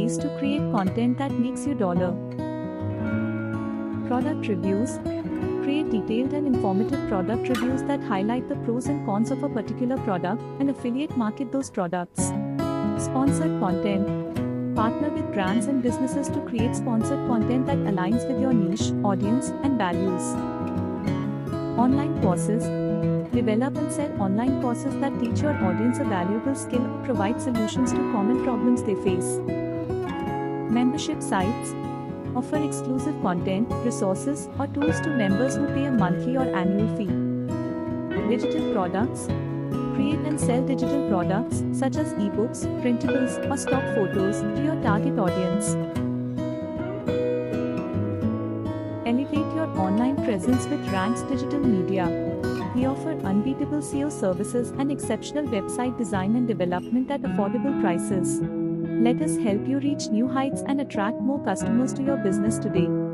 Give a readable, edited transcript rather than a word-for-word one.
ways to create content that makes you dollar. Product reviews. Create detailed and informative product reviews that highlight the pros and cons of a particular product and affiliate market those products. Sponsored content. Partner with brands and businesses to create sponsored content that aligns with your niche, audience, and values. Online courses. Develop and sell online courses that teach your audience a valuable skill or provide solutions to common problems they face. Membership sites. Offer exclusive content, resources, or tools to members who pay a monthly or annual fee. Digital products. Create and sell digital products, such as ebooks, printables, or stock photos, to your target audience. Elevate your online presence with Ranks Digital Media. We offer unbeatable SEO services and exceptional website design and development at affordable prices. Let us help you reach new heights and attract more customers to your business today.